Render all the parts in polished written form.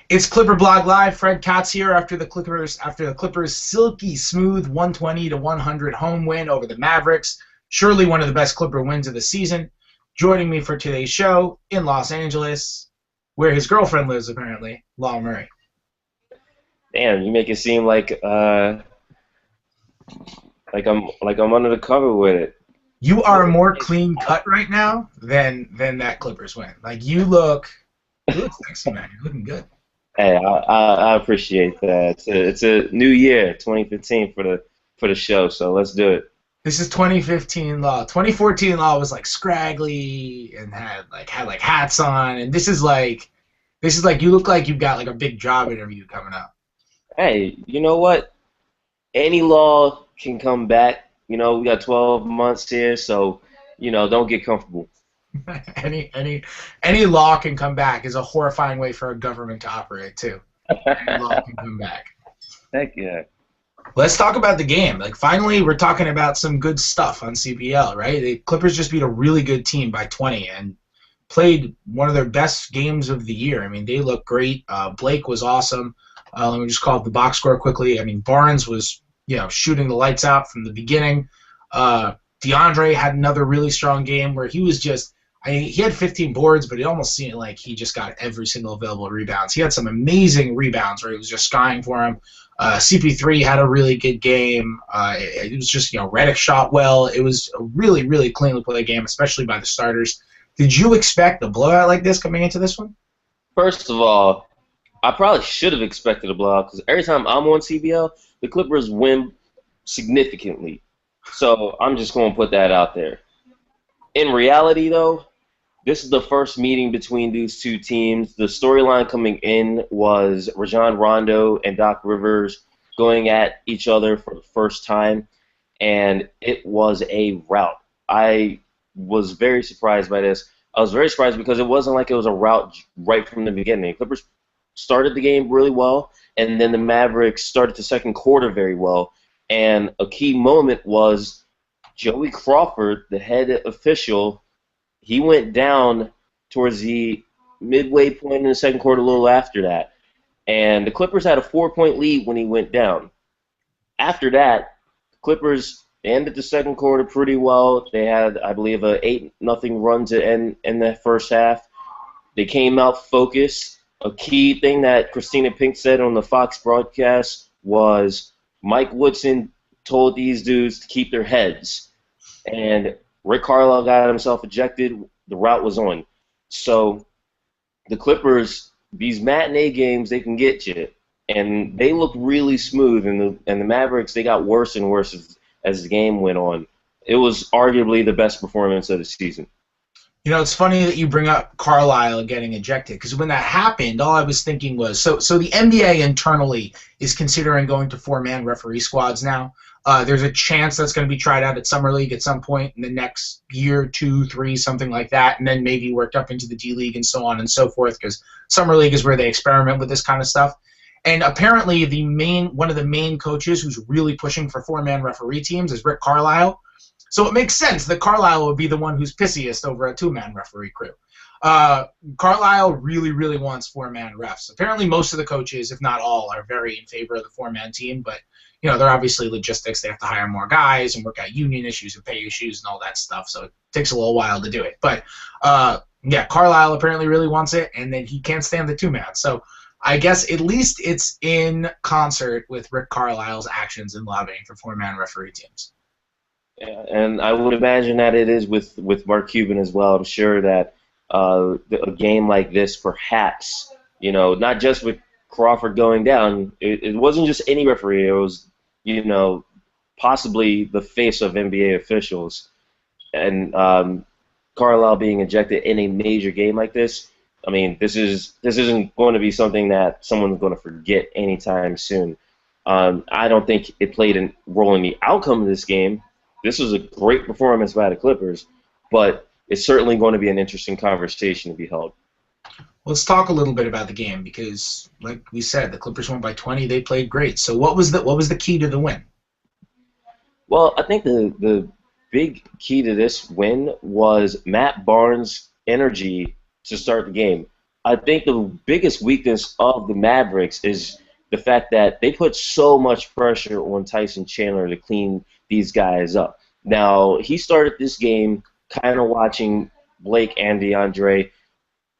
It's ClipperBlog Live. Fred Katz here after the Clippers' silky smooth 120 to 100 home win over the Mavericks. Surely one of the best Clipper wins of the season. Joining me for today's show in Los Angeles, where his girlfriend lives apparently, Law Murray. Damn, you make it seem like I'm under the cover with it. You are more clean cut right now than that Clippers win. Like you look sexy, man. You're looking good. Hey, I appreciate that. It's a new year, 2015 for the show, so let's do it. This is 2015 Law. 2014 Law was like scraggly and had hats on, and this is like you look like you've got like a big job interview coming up. Hey, you know what? Any Law can come back. You know, we got 12 months here, so don't get comfortable. Any law can come back is a horrifying way for a government to operate too. Any law can come back. Heck yeah. Let's talk about the game. Like finally we're talking about some good stuff on CPL, right? The Clippers just beat a really good team by 20 and played one of their best games of the year. I mean, they look great. Blake was awesome. Let me just call up the box score quickly. I mean, Barnes was, shooting the lights out from the beginning. DeAndre had another really strong game where he was just he had 15 boards, but it almost seemed like he just got every single available rebounds. He had some amazing rebounds where he was just skying for him. CP3 had a really good game. It was just, Redick shot well. It was a really, really cleanly played game, especially by the starters. Did you expect a blowout like this coming into this one? First of all, I probably should have expected a blowout because every time I'm on CBL, the Clippers win significantly. So I'm just going to put that out there. In reality, though, this is the first meeting between these two teams. The storyline coming in was Rajon Rondo and Doc Rivers going at each other for the first time, and it was a rout. I was very surprised by this. I was very surprised because it wasn't like it was a rout right from the beginning. The Clippers started the game really well, and then the Mavericks started the second quarter very well. And a key moment was Joey Crawford, the head official. He went down towards the midway point in the second quarter, a little after that. And the Clippers had a 4-point lead when he went down. After that, the Clippers ended the second quarter pretty well. They had, I believe, a 8-0 run to end in the first half. They came out focused. A key thing that Christina Pink said on the Fox broadcast was Mike Woodson told these dudes to keep their heads. And Rick Carlisle got himself ejected. The route was on. So the Clippers, these matinee games, they can get you. And they look really smooth. And the Mavericks, they got worse and worse as the game went on. It was arguably the best performance of the season. It's funny that you bring up Carlisle getting ejected because when that happened, all I was thinking was, so the NBA internally is considering going to 4-man referee squads now. There's a chance that's going to be tried out at Summer League at some point in the next year, 2, 3, something like that, and then maybe worked up into the D League and so on and so forth because Summer League is where they experiment with this kind of stuff. And apparently one of the main coaches who's really pushing for 4-man referee teams is Rick Carlisle. So it makes sense that Carlisle would be the one who's pissiest over a 2-man referee crew. Carlisle really, really wants 4-man refs. Apparently most of the coaches, if not all, are very in favor of the 4-man team, but they're obviously logistics. They have to hire more guys and work out union issues and pay issues and all that stuff, so it takes a little while to do it. But, yeah, Carlisle apparently really wants it, and then he can't stand the 2-man. So I guess at least it's in concert with Rick Carlisle's actions in lobbying for 4-man referee teams. Yeah, and I would imagine that it is with Mark Cuban as well. I'm sure that a game like this, perhaps, not just with Crawford going down, it wasn't just any referee. It was, possibly the face of NBA officials. And Carlisle being ejected in a major game like this, I mean, this isn't going to be something that someone's going to forget anytime soon. I don't think it played a role in the outcome of this game. This was a great performance by the Clippers, but it's certainly going to be an interesting conversation to be held. Let's talk a little bit about the game because, like we said, the Clippers won by 20. They played great. So what was the key to the win? Well, I think the big key to this win was Matt Barnes' energy to start the game. I think the biggest weakness of the Mavericks is the fact that they put so much pressure on Tyson Chandler to clean these guys up. Now, he started this game kind of watching Blake and DeAndre,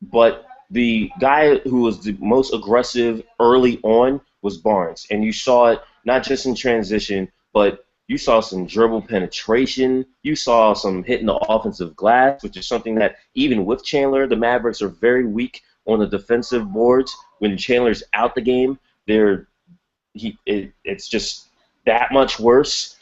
but the guy who was the most aggressive early on was Barnes. And you saw it not just in transition, but you saw some dribble penetration. You saw some hitting the offensive glass, which is something that even with Chandler, the Mavericks are very weak on the defensive boards. When Chandler's out the game, it's just that much worse.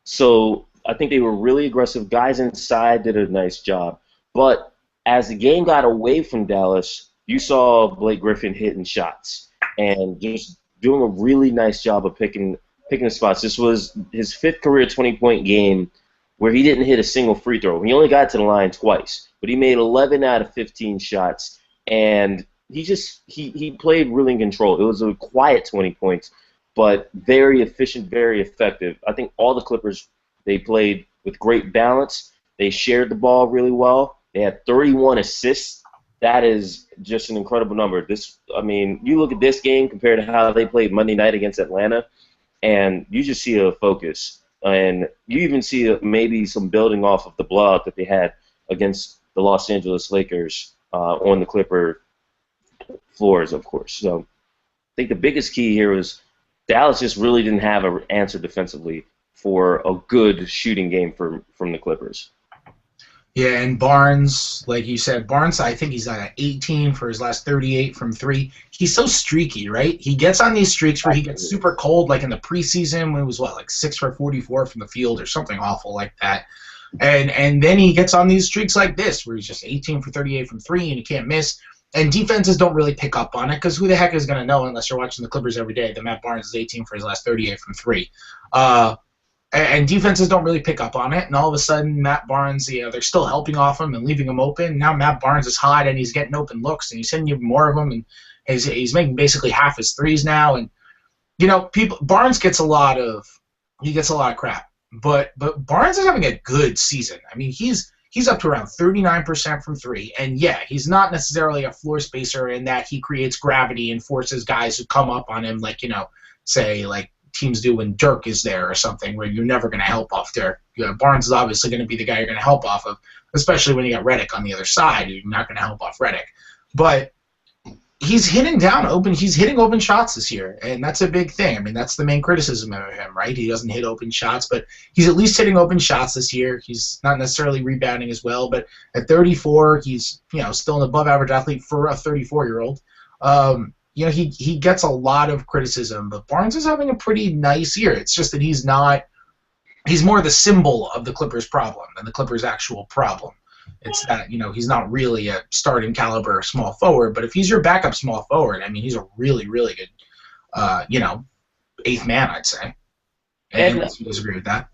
So I think they were really aggressive. Guys inside did a nice job. But as the game got away from Dallas, you saw Blake Griffin hitting shots and just doing a really nice job of picking the spots. This was his 5th career 20-point game where he didn't hit a single free throw. He only got to the line twice, but he made 11 out of 15 shots, and he played really in control. It was a quiet 20 points, but very efficient, very effective. I think all the Clippers, they played with great balance. They shared the ball really well. They had 31 assists. That is just an incredible number. You look at this game compared to how they played Monday night against Atlanta, and you just see a focus. And you even see maybe some building off of the blowout that they had against the Los Angeles Lakers on the Clipper floors, of course. So I think the biggest key here was Dallas just really didn't have an answer defensively for a good shooting game from the Clippers. Yeah, and Barnes, like you said, I think he's at 18 for his last 38 from 3. He's so streaky, right? He gets on these streaks where he gets super cold, like in the preseason when it was, like 6 for 44 from the field or something awful like that. And then he gets on these streaks like this where he's just 18 for 38 from 3 and he can't miss. And defenses don't really pick up on it because who the heck is going to know unless you're watching the Clippers every day that Matt Barnes is 18 for his last 38 from 3. And defenses don't really pick up on it, and all of a sudden Matt Barnes, they're still helping off him and leaving him open. Now Matt Barnes is hot and he's getting open looks and he's hitting even more of them, and he's making basically half his threes now. And Barnes gets a lot of crap, but Barnes is having a good season. I mean, he's up to around 39% from 3, and yeah, he's not necessarily a floor spacer in that he creates gravity and forces guys to come up on him, like say like teams do when Dirk is there or something, where you're never going to help off Dirk. Barnes is obviously going to be the guy you're going to help off of, especially when you got Redick on the other side. You're not going to help off Redick. But he's hitting open shots this year, and that's a big thing. I mean, that's the main criticism of him, right? He doesn't hit open shots, but he's at least hitting open shots this year. He's not necessarily rebounding as well, but at 34, he's still an above-average athlete for a 34-year-old. He gets a lot of criticism, but Barnes is having a pretty nice year. It's just that he's more the symbol of the Clippers' problem than the Clippers' actual problem. It's that, he's not really a starting caliber small forward, but if he's your backup small forward, I mean, he's a really, really good, 8th man, I'd say. And you disagree with that?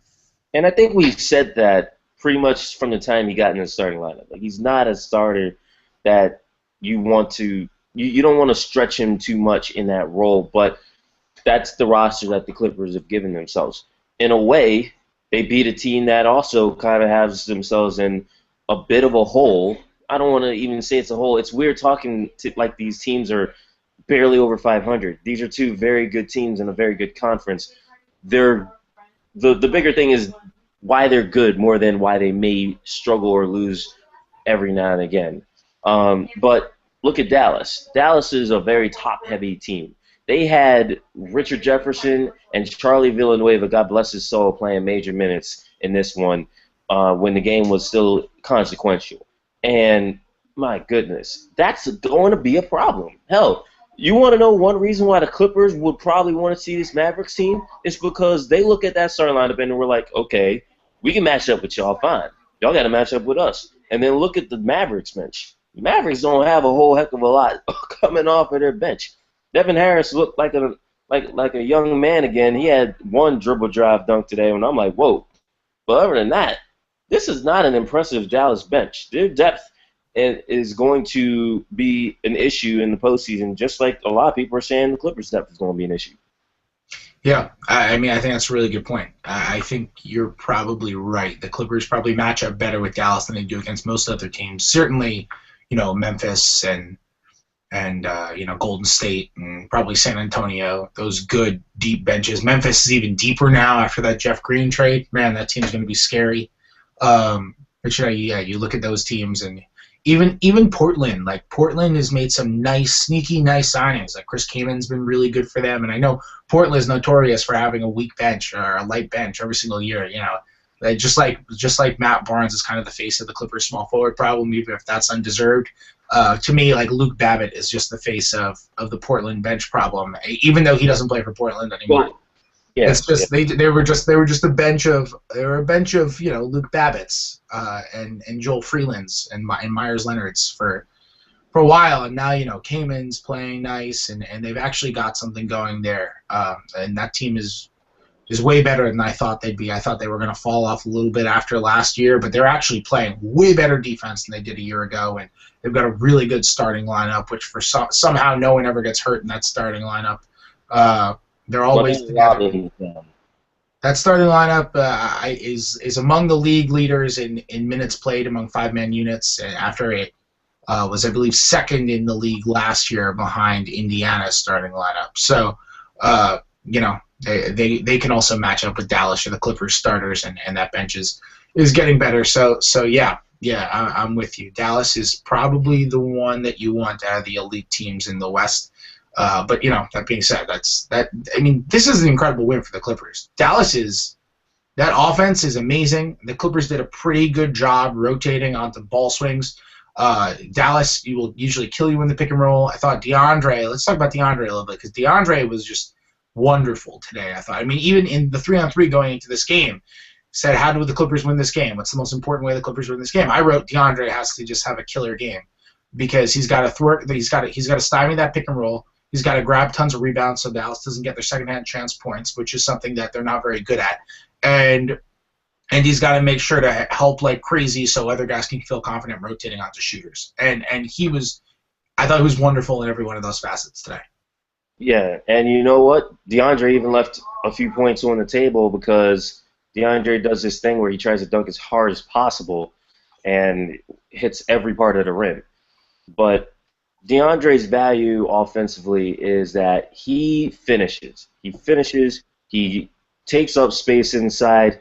And I think we've said that pretty much from the time he got in the starting lineup. Like, he's not a starter that you want to. You don't want to stretch him too much in that role, but that's the roster that the Clippers have given themselves. In a way, they beat a team that also kind of has themselves in a bit of a hole. I don't want to even say it's a hole. It's weird talking to like these teams are barely over 500. These are two very good teams in a very good conference. The bigger thing is why they're good more than why they may struggle or lose every now and again. But look at Dallas. Dallas is a very top-heavy team. They had Richard Jefferson and Charlie Villanueva, God bless his soul, playing major minutes in this one when the game was still consequential. And, my goodness, that's going to be a problem. Hell, you want to know one reason why the Clippers would probably want to see this Mavericks team? It's because they look at that starting lineup and we're like, okay, we can match up with y'all fine. Y'all got to match up with us. And then look at the Mavericks bench. The Mavericks don't have a whole heck of a lot coming off of their bench. Devin Harris looked like a young man again. He had one dribble drive dunk today, and I'm like, whoa. But other than that, this is not an impressive Dallas bench. Their depth is going to be an issue in the postseason, just like a lot of people are saying the Clippers' depth is going to be an issue. Yeah, I mean, I think that's a really good point. I think you're probably right. The Clippers probably match up better with Dallas than they do against most other teams. Certainly, Memphis and and Golden State and probably San Antonio. Those good deep benches. Memphis is even deeper now after that Jeff Green trade. Man, that team's going to be scary. But you look at those teams, and even Portland. Like Portland has made some sneaky nice signings. Like Chris Kamen's been really good for them, and I know Portland is notorious for having a weak bench or a light bench every single year. Just like Matt Barnes is kind of the face of the Clippers small forward problem, even if that's undeserved. To me, like Luke Babbitt is just the face of the Portland bench problem, even though he doesn't play for Portland anymore. Well, yeah, it's just they were just a bench of Luke Babbitt's and Joel Freeland's and Myers Leonard's for a while, and now Kamen's playing nice, and they've actually got something going there, and that team is way better than I thought they'd be. I thought they were going to fall off a little bit after last year, but they're actually playing way better defense than they did a year ago, and they've got a really good starting lineup, which for somehow no one ever gets hurt in that starting lineup. They're always together. That starting lineup is among the league leaders in minutes played among five-man units, and after it was, I believe, second in the league last year behind Indiana's starting lineup. So, they can also match up with Dallas or the Clippers starters, and that bench is getting better. So yeah, I'm with you. Dallas is probably the one that you want out of the elite teams in the West. But that being said, this is an incredible win for the Clippers. That offense is amazing. The Clippers did a pretty good job rotating onto ball swings. Dallas, you will usually kill you in the pick and roll. I thought DeAndre. Let's talk about DeAndre a little bit, because DeAndre was just wonderful today. I thought. Even in the 3-on-3 going into this game, said, how do the Clippers win this game? What's the most important way the Clippers win this game? I wrote DeAndre has to just have a killer game, because he's got to thwart. He's got to stymie that pick and roll. He's got to grab tons of rebounds so Dallas doesn't get their second-hand chance points, which is something that they're not very good at. And he's got to make sure to help like crazy so other guys can feel confident rotating onto shooters. And I thought he was wonderful in every one of those facets today. Yeah, and you know what? DeAndre even left a few points on the table, because DeAndre does this thing where he tries to dunk as hard as possible and hits every part of the rim. But DeAndre's value offensively is that he finishes. He takes up space inside.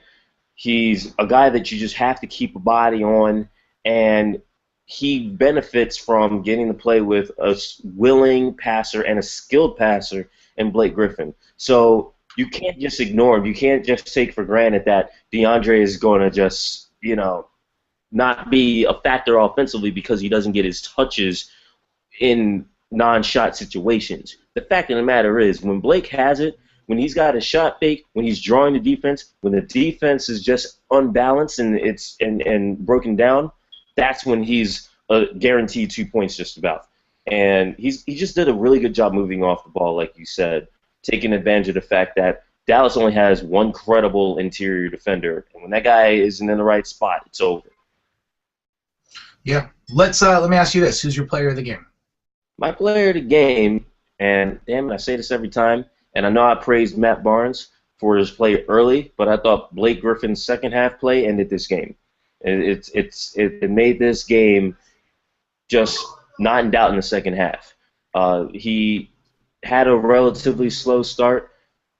He's a guy that you just have to keep a body on, and he benefits from getting to play with a willing passer and a skilled passer in Blake Griffin. So you can't just ignore him. You can't just take for granted that DeAndre is going to just, not be a factor offensively because he doesn't get his touches in non-shot situations. The fact of the matter is, when Blake has it, when he's got a shot fake, when he's drawing the defense, when the defense is just unbalanced and broken down, that's when he's a guaranteed 2 points just about. And he just did a really good job moving off the ball, like you said, taking advantage of the fact that Dallas only has one credible interior defender, and when that guy isn't in the right spot, it's over. Yeah. Let me ask you this: who's your player of the game? My player of the game, and damn it, I say this every time, and I know I praised Matt Barnes for his play early, but I thought Blake Griffin's second half play ended this game. It made this game just not in doubt in the second half. He had a relatively slow start,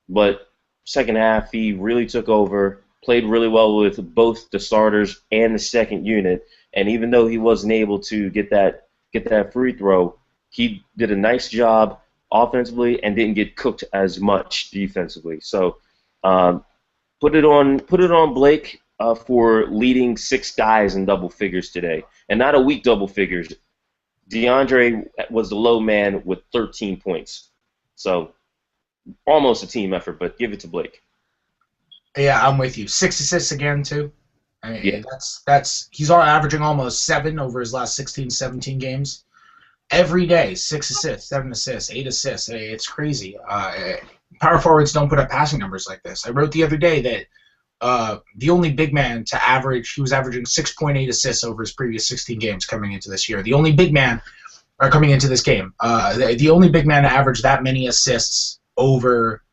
but second half he really took over, played really well with both the starters and the second unit, and even though he wasn't able to get that free throw, he did a nice job offensively and didn't get cooked as much defensively. So put it on Blake for leading 6 guys in double figures today, and not a weak double figures. DeAndre was the low man with 13 points. So almost a team effort, but give it to Blake. Yeah, I'm with you. 6 assists again, too. I mean, yeah. that's he's averaging almost 7 over his last 16, 17 games. Every day, 6 assists, 7 assists, 8 assists. It's crazy. Power forwards don't put up passing numbers like this. I wrote the other day that the only big man to average, he was averaging 6.8 assists over his previous 16 games coming into this year. The only big man, or coming into this game, the only big man to average that many assists over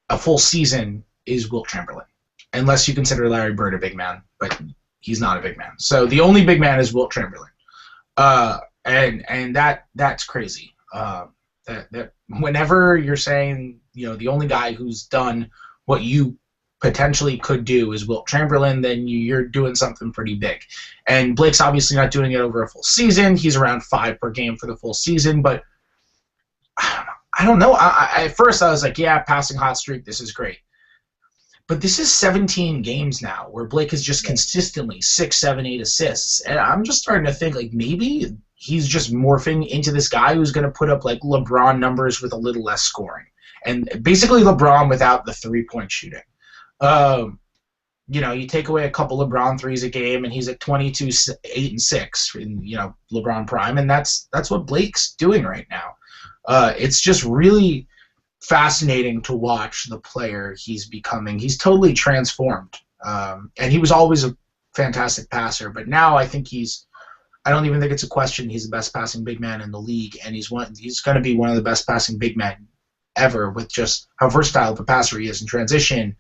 a full season is Wilt Chamberlain, unless you consider Larry Bird a big man, but he's not a big man. So the only big man is Wilt Chamberlain. And that's crazy. That whenever you're saying, the only guy who's done what you potentially could do is Wilt Chamberlain, then you're doing something pretty big. And Blake's obviously not doing it over a full season. He's around 5 per game for the full season, but I don't know. At first I was like, yeah, passing hot streak, this is great. But this is 17 games now where Blake is just consistently 6, 7, 8 assists. And I'm just starting to think, like, maybe he's just morphing into this guy who's going to put up, like, LeBron numbers with a little less scoring. And basically LeBron without the three-point shooting. You take away a couple LeBron threes a game, and he's at 22, 8, and 6 in, LeBron prime. And that's what Blake's doing right now. It's just really fascinating to watch the player he's becoming. He's totally transformed. And he was always a fantastic passer, but now I think I don't even think it's a question. He's the best passing big man in the league, and he's going to be one of the best passing big men ever with just how versatile of a passer he is in transition,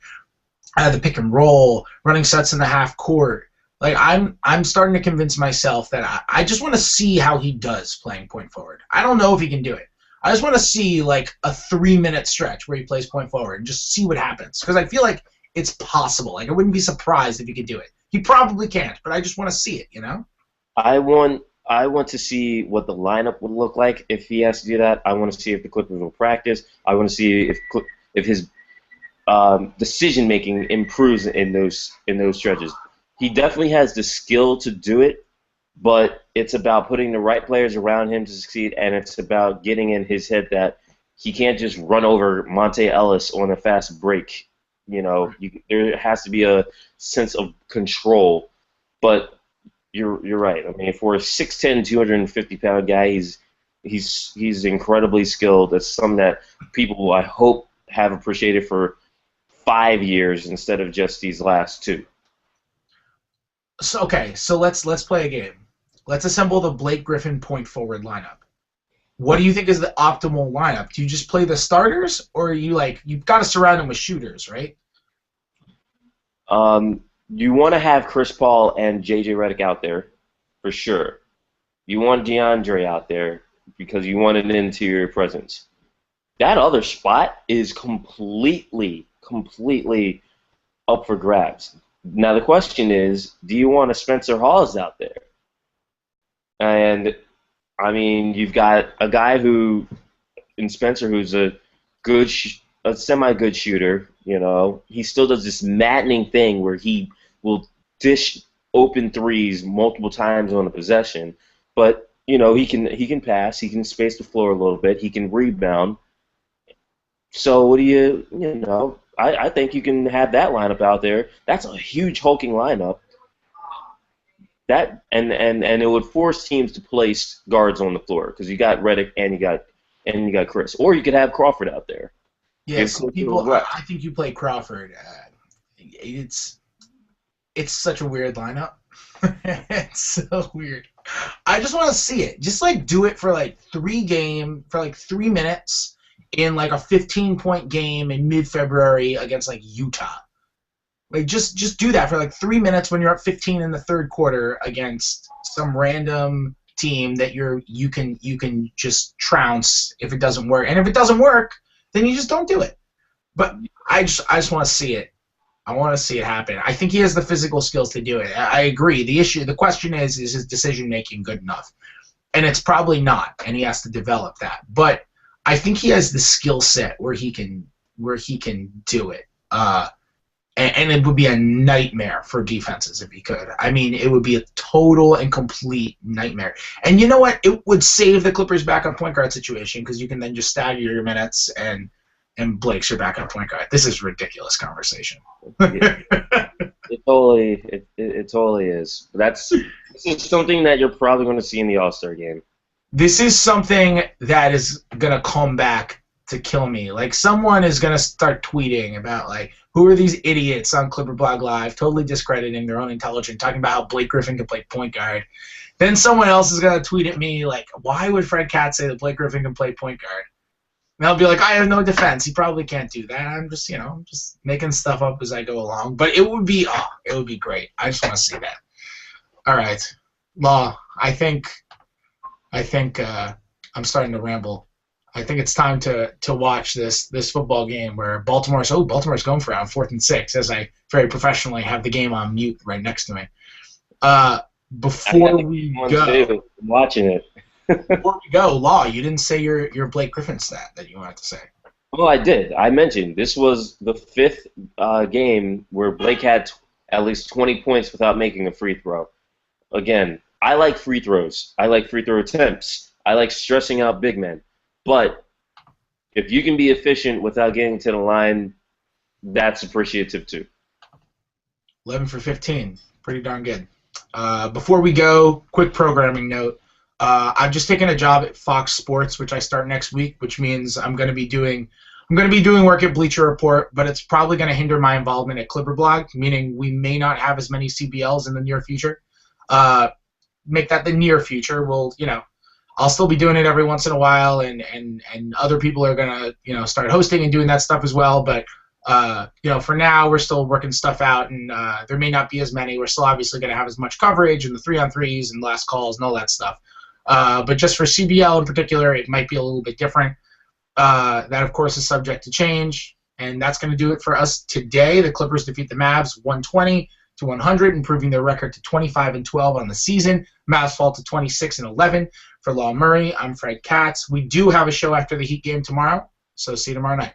the pick and roll, running sets in the half court. Like, I'm starting to convince myself that I just want to see how he does playing point forward. I don't know if he can do it. I just want to see, like, a 3-minute stretch where he plays point forward and just see what happens. Because I feel like it's possible. Like, I wouldn't be surprised if he could do it. He probably can't, but I just want to see it, I want to see what the lineup would look like if he has to do that. I want to see if the Clippers will practice. I want to see if his decision-making improves in those stretches. He definitely has the skill to do it, but it's about putting the right players around him to succeed, and it's about getting in his head that he can't just run over Monte Ellis on a fast break. There has to be a sense of control. But you're right. I mean, for a 6'10", 250-pound guy, he's incredibly skilled. That's something that people, I hope, have appreciated for 5 years instead of just these last 2. So let's play a game. Let's assemble the Blake Griffin point forward lineup. What do you think is the optimal lineup? Do you just play the starters, or are you've got to surround them with shooters, right? You want to have Chris Paul and J.J. Redick out there for sure. You want DeAndre out there because you want an interior presence. That other spot is completely up for grabs. Now the question is, do you want a Spencer Hawes out there? And I mean, you've got a guy in Spencer who's a semi-good shooter. He still does this maddening thing where he will dish open threes multiple times on a possession, but he can pass, he can space the floor a little bit, he can rebound. So what do I think you can have that lineup out there. That's a huge hulking lineup. That and it would force teams to place guards on the floor because you got Redick and you got Chris, or you could have Crawford out there. Yeah, so I think you play Crawford. It's such a weird lineup. It's so weird. I just want to see it. Just do it for 3 minutes in a 15-point game in mid-February against Utah. Just do that for 3 minutes when you're up 15 in the third quarter against some random team that you can just trounce if it doesn't work. And if it doesn't work, then you just don't do it. But I just want to see it. I want to see it happen. I think he has the physical skills to do it. I agree. The question is his decision making good enough? And it's probably not, and he has to develop that. But I think he has the skill set where he can do it. And it would be a nightmare for defenses if he could. I mean, it would be a total and complete nightmare. And you know what? It would save the Clippers' backup point guard situation because you can then just stagger your minutes and Blake's your backup point guard. This is a ridiculous conversation. It totally is. This is something that you're probably going to see in the All-Star game. This is something that is going to come back to kill me. Someone is going to start tweeting about, who are these idiots on ClipperBlog Live, totally discrediting their own intelligence, talking about how Blake Griffin can play point guard. Then someone else is going to tweet at me, why would Fred Katz say that Blake Griffin can play point guard? And I'll be like, I have no defense. He probably can't do that. I'm just, just making stuff up as I go along. But it would be great. I just want to see that. All right. Law, I think I'm starting to ramble. I think it's time to watch this football game where Baltimore's going for it on 4th and 6 as I very professionally have the game on mute right next to me. Before we go, I'm watching it. Before we go, Law, you didn't say your Blake Griffin stat that you wanted to say. Oh, I did. I mentioned this was the 5th game where Blake had at least 20 points without making a free throw. Again, I like free throws. I like free throw attempts. I like stressing out big men. But if you can be efficient without getting to the line, that's appreciative too. 11 for 15. Pretty darn good. Before we go, quick programming note. I've just taken a job at Fox Sports, which I start next week, which means I'm going to be doing work at Bleacher Report, but it's probably going to hinder my involvement at ClipperBlog, meaning we may not have as many CBLs in the near future. Make that the near future. I'll still be doing it every once in a while, and other people are going to start hosting and doing that stuff as well. But for now, we're still working stuff out, and there may not be as many. We're still obviously going to have as much coverage and the 3-on-3s and last calls and all that stuff. But just for CBL in particular, it might be a little bit different. That, of course, is subject to change, and that's going to do it for us today. The Clippers defeat the Mavs 120-100, improving their record to 25-12 on the season. Mavs fall to 26-11. For Law Murray, I'm Fred Katz. We do have a show after the Heat game tomorrow, so see you tomorrow night.